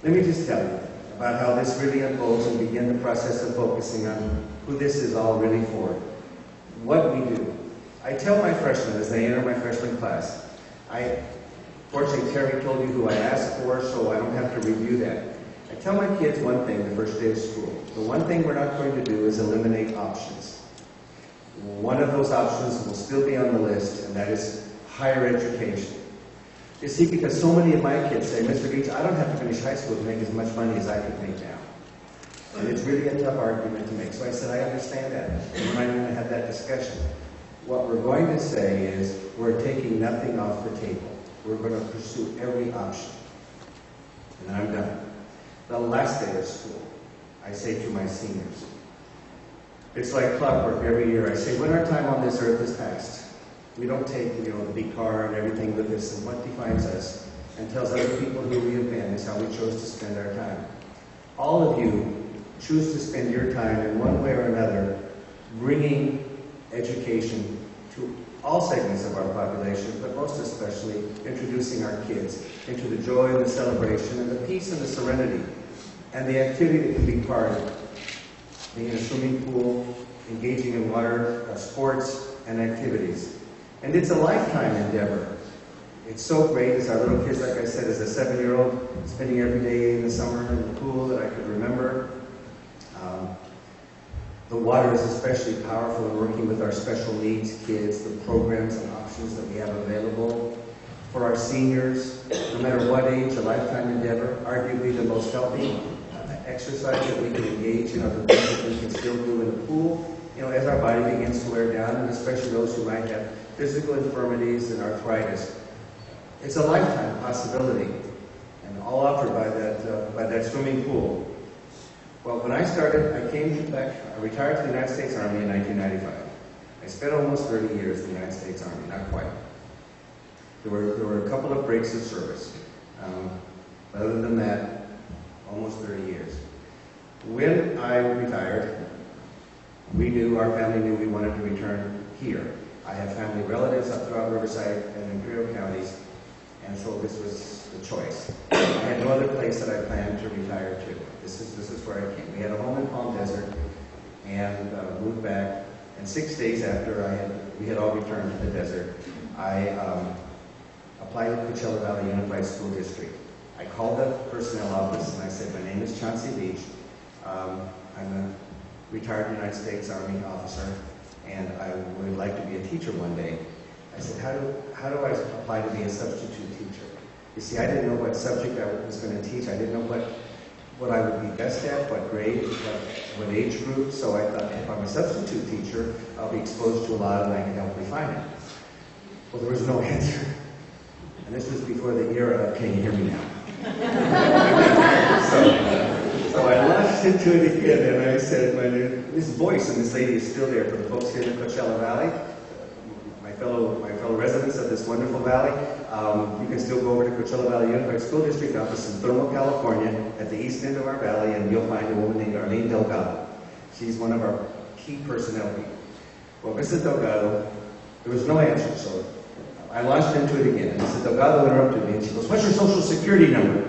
Let me just tell you about how this really unfolds and begin the process of focusing on who this is all really for. What we do. I tell my freshmen as they enter my freshman class, fortunately Terry told you who I asked for, so I don't have to review that. I tell my kids one thing the first day of school. The one thing we're not going to do is eliminate options. One of those options will still be on the list, and that is higher education. You see, because so many of my kids say, Mr. Beach, I don't have to finish high school to make as much money as I could make now. And it's really a tough argument to make. So I said, I understand that. We're not going to have that discussion. What we're going to say is, we're taking nothing off the table. We're going to pursue every option. And I'm done. The last day of school, I say to my seniors, it's like clockwork every year. I say, when our time on this earth is past, we don't take, the big car and everything with us, and what defines us and tells other people who we have been is how we chose to spend our time. All of you choose to spend your time in one way or another bringing education to all segments of our population, but most especially introducing our kids into the joy and the celebration and the peace and the serenity and the activity that can be part of being in a swimming pool, engaging in water sports and activities. And it's a lifetime endeavor. It's so great as our little kids, like I said, as a 7-year-old, spending every day in the summer in the pool that I could remember. The water is especially powerful in working with our special needs kids, the programs and options that we have available. For our seniors, no matter what age, a lifetime endeavor, arguably the most healthy exercise that we can engage in, the things that we can still do in the pool, as our body begins to wear down, and especially those who might have physical infirmities and arthritis. It's a lifetime possibility, and all offered by that swimming pool. Well, when I started, I retired to the United States Army in 1995. I spent almost 30 years in the United States Army, not quite. There were a couple of breaks of service. But other than that, almost 30 years. When I retired, our family knew we wanted to return here. I have family relatives up throughout Riverside and Imperial counties, and so this was the choice. I had no other place that I planned to retire to. This is where I came. We had a home in Palm Desert, and moved back. And 6 days after we had all returned to the desert, I applied to Coachella Valley Unified School District. I called the personnel office and I said, my name is Chauncey Beach. I'm a retired United States Army officer, and I would like to be a teacher one day. I said, how do I apply to be a substitute teacher? You see, I didn't know what subject I was going to teach. I didn't know what I would be best at, what grade, what age group. So I thought, if I'm a substitute teacher, I'll be exposed to a lot and I can help refine it. Well, there was no answer. And this was before the era of, can you hear me now? So I launched into it again, and I said, this voice, and this lady is still there for the folks here in the Coachella Valley, my fellow residents of this wonderful valley. You can still go over to Coachella Valley Unified School District office in Thermal, California, at the east end of our valley, and you'll find a woman named Arlene Delgado. She's one of our key personnel people. Well, Mrs. Delgado, there was no answer, so I launched into it again, and Mrs. Delgado interrupted me, and she goes, what's your social security number?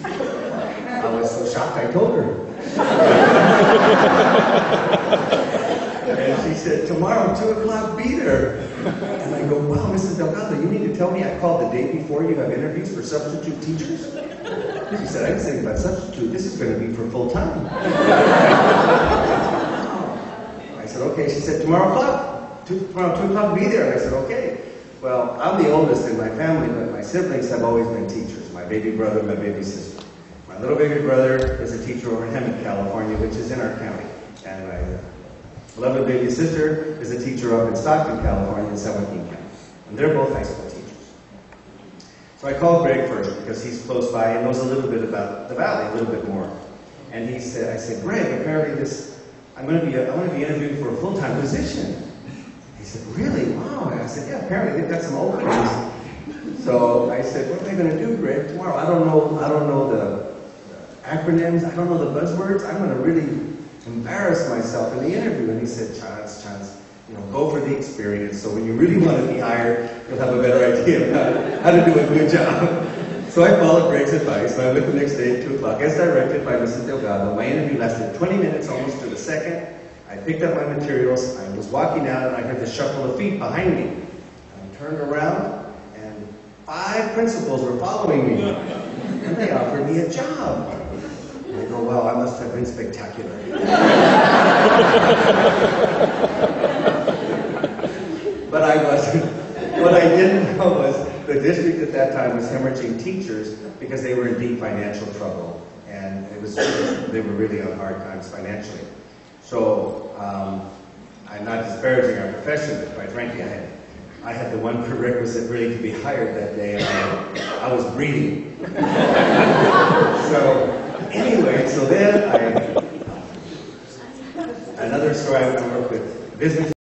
I was so shocked, I told her. And she said, tomorrow, 2 o'clock, be there. And I go, wow, Mrs. Delgado, you mean to tell me I called the day before you have interviews for substitute teachers? She said, I didn't think about substitute. This is going to be for full time. I said, okay. She said, tomorrow 2 o'clock, be there. And I said, okay. Well, I'm the oldest in my family, but my siblings have always been teachers. My baby brother, my baby sister. My little baby brother is a teacher over in Hemet, California, which is in our county. And my beloved baby sister is a teacher up in Stockton, California, in San Joaquin County. And they're both high school teachers. So I called Greg first because he's close by and knows a little bit about the valley, a little bit more. And I said, Greg, apparently I want to be interviewing for a full-time position. He said, really? Wow. And I said, yeah, apparently they've got some openings. So I said, what am I going to do, Greg, tomorrow? I don't know the acronyms. I don't know the buzzwords. I'm going to really embarrass myself in the interview. And he said, Chance, go for the experience. So when you really want to be hired, you'll have a better idea of how to do a good job. So I followed Greg's advice. I went the next day at 2 o'clock, as directed by Mrs. Delgado. My interview lasted 20 minutes, almost to the second. I picked up my materials. I was walking out, and I heard the shuffle of feet behind me. I turned around, and 5 principals were following me. And they offered me a job. And I go, well, I must have been spectacular. But I wasn't. What I didn't know was the district at that time was hemorrhaging teachers because they were in deep financial trouble. And they were really on hard times financially. So I'm not disparaging our profession, but quite frankly, I had the one prerequisite really to be hired that day, and I was breathing. So anyway, so then another story, I worked with business